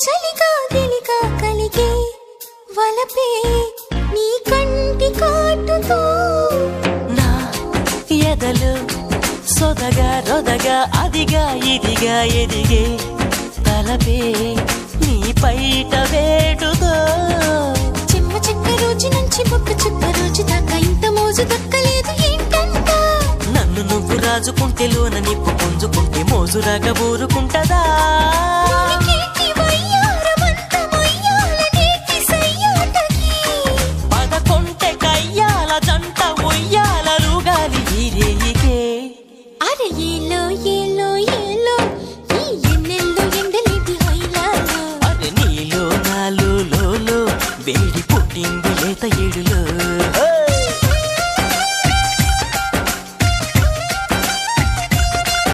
చలిగా గిలిగా కలిగే వలపే నీ కంటి కాటుతో నా ఎదలు సొదగా రొదగా అదిగా ఇదిగా ఎదిగే తలపే నీ పైట వేటుతో చెమ్మ చెక్క రోజు నుంచి బొక్క చెప్ప రోజు దాకా ఇంత మోజు దక్కలేదు ఏంటంట నన్ను నువ్వు రాజుకుంటే లోన నిప్పు పుంజుకుంటే మోజురాగా ఊరుకుంటదా పదకొంటే కయ్యాల జంట ఉయ్యాలలుగాలి ఈరేయికే అరే ఏలో ఏలో ఏలో ఈ ఎన్నెల్లో ఎండలేటి హైలాలో అరే నీలో నాలో వేడి పుట్టింది లేత ఏడులో